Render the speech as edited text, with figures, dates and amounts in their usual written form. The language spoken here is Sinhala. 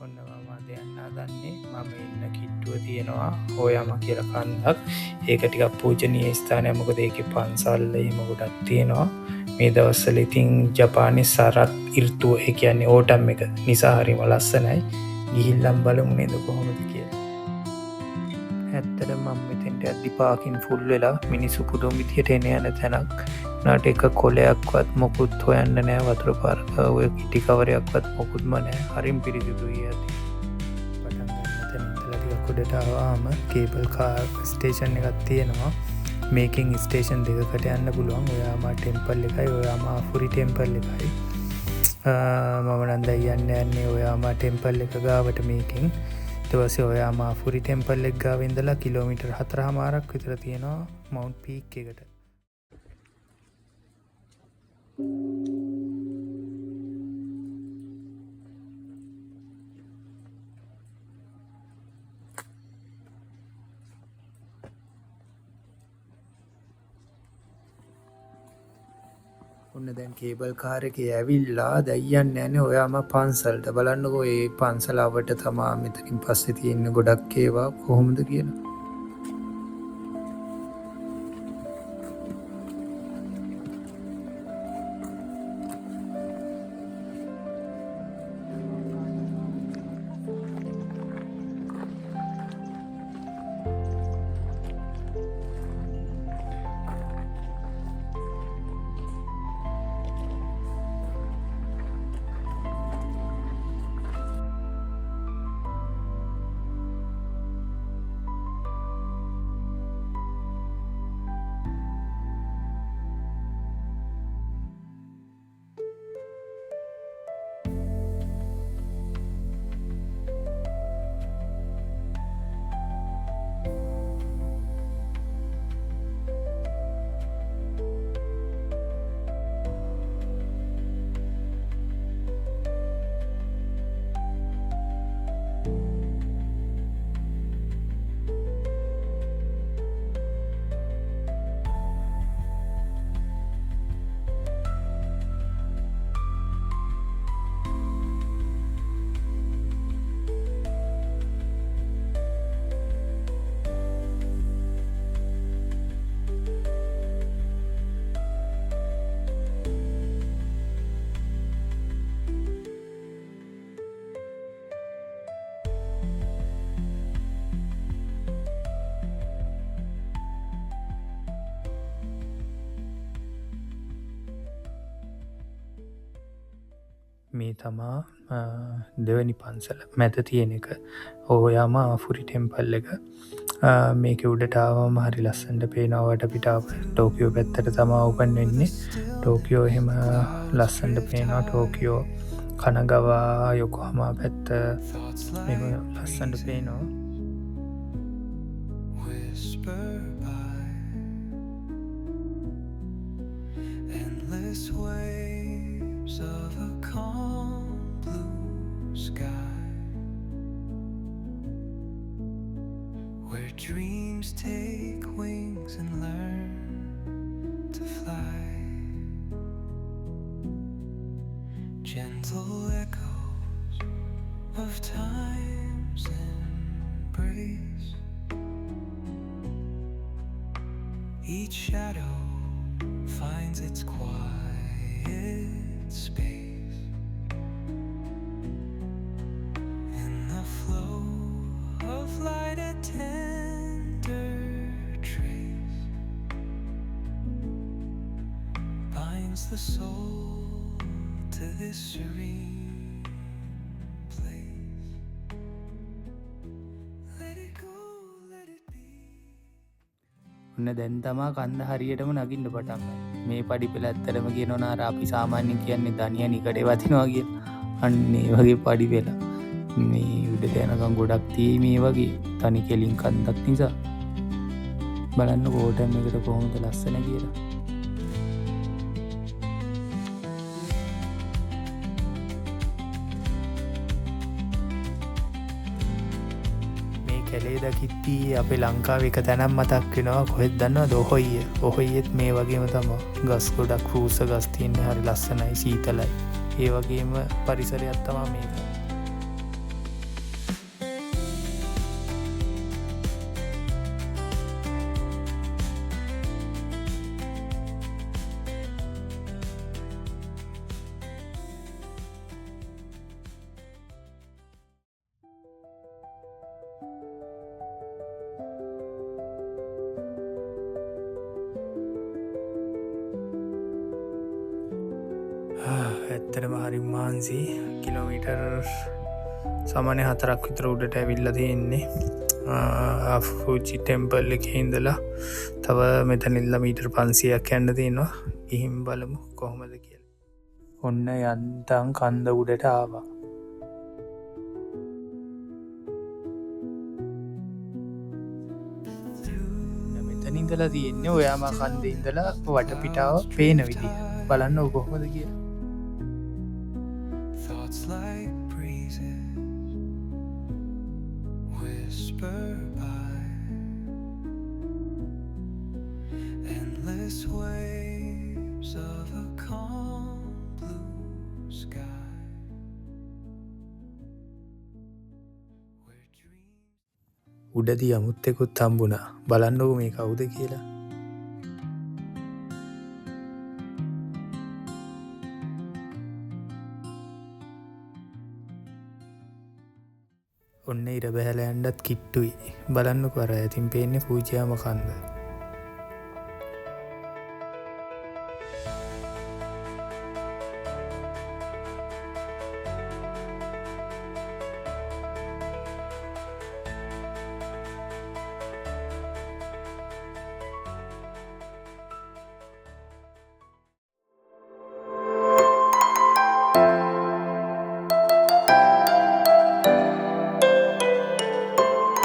ඔන්න මම අද යන්න හදන්නේ. මම ඉන්න කිට්ටුව තියෙනවා හොයාම කියලා කන්දක්. ඒක ටිකක් පූජනීය ස්ථානයක්. මොකද ඒකේ පන්සල් එහෙම ගොඩක් තියෙනවා. මේ දවස්වල ඉතින් ජපානයේ සරත් ඍතුව ඒ කියන්නේ ඕටම් එක නිසා හරිම ලස්සනයි. ගිහිල්ලම් බලමු නේද කොහොමද කියලා. ඇත්තටම මම මෙතෙන්ට යද්දි පාකින් ෆුල් වෙලා මිනිස්සු පුදුම විදියට එන යන තැනක්. නාට එක කොලයක්වත් මොකුත් හොයන්න නෑ. වතුර පාරක ඔය කිටි කවරයක්වත් මොකුත්ම නෑ. හරිම පිරිසිදුයි යද්දි. පටන් ගන්න තැන ඉඳලා ටිකක් උඩට ආවම කේබල් කාර් ස්ටේෂන් එකක් තියෙනවා. මේකෙන් ස්ටේෂන් දෙකකට යන්න පුළුවන්. ඔයාම ටෙම්පල් එකයි ඔයාම ආෆුරි ටෙම්පල් එකයි. මම නම් දැන් යන්නේ ඔයාම ටෙම්පල් එක ගාවට මේකෙන්. ඊට පස්සේ ඔයාම ආෆුරි ටෙම්පල් එක ගාව ඉඳලා කිලෝමීටර් 4.5ක් විතර තියෙනවා මවුන්ට් පීක් එකට. ඔන්න දැන් කේබල් කාර් එකේ ඇවිල්ලා දැන් යන්නේ ඔයාම පන්සලට. බලන්නකෝ මේ පන්සල අවට තමා මෙතනින් පස්සේ තියෙන ගොඩක් ඒවා කොහොමද කියලා. මේ තමා දෙවැනි පන්සල මැද තියෙන එක. ඔයාම ආෆුරි ටෙම්පල් එක. මේක උඩට ආවම හරි ලස්සනට පේනවා වටපිටාව. ටෝකියෝ පැත්තට තමා ඕපන් වෙන්නේ. ටෝකියෝ එහෙම ලස්සනට පේනවා. ටෝකියෝ කනගවා යොකෝහාමා පැත්ත මේක ලස්සනට පේනවා. Dreams take wings and learn to fly. Gentle echoes of time's embrace. Each shadow finds its quiet space. In the flow of light attend the soul to this serene place. Let it go, let it be. ඔන්න දැන් තමා කන්ද හරියටම නගින්න පටන් ගන්න. මේ පඩි පෙළ ඇත්තටම කියනවා නාර අපි සාමාන්‍යයෙන් කියන්නේ දනිය නිකඩේ වදිනවා කියලා. අන්න ඒ වගේ පඩි පෙළ. මේ උඩට යනකම් ගොඩක් තියෙයි මේ වගේ තනි කෙලින් කන්දක් නිසා. බලන්න ඕටම් එකට කොහොමද ලස්සන කියලා. කැලේ දකිද්දි අපේ ලංකාවේ එක තැනක් මතක් වෙනවා. කොහෙද දන්නවද? ඔහොයිය. ඔහොයියෙත් මේ වගේම තමයි. ගස් ගොඩක් රූස ගස් තියෙන්නේ හරි ලස්සනයි සීතලයි. ඒ වගේම පරිසරයක් තමයි මේක. ඇත්තටම හරි මහන්සි කිලෝමීටර් සාමාන්‍ය 4ක් විතර උඩට ඇවිල්ලා තියෙන්නේ. ෆූජි ටෙම්පල් එකේ ඉඳලා තව මෙතනින්ලා මීටර් 500ක් යන්න තියෙනවා. ගිහින් බලමු කොහොමද කියලා. ඔන්න යන්තම් කන්ද උඩට ආවා. මෙතන ඉඳලා තියෙන්නේ ඔයාම කන්දේ ඉඳලා වටපිටාව පේන විදිය. බලන්න කොහොමද කියලා. Thoughts like breezes whisper by, endless waves of a calm blue sky, where dreams උඩදී අමුත්තෙකුත් හම්බුණා. බලන්නකො මේ කවුද කියලා. ඔන්න ඉර බැහැලා යන්නත් කිට්ටුයි. බලන්නකො අර ඇතින් පේන්නේ ෆූජියාම කන්ද.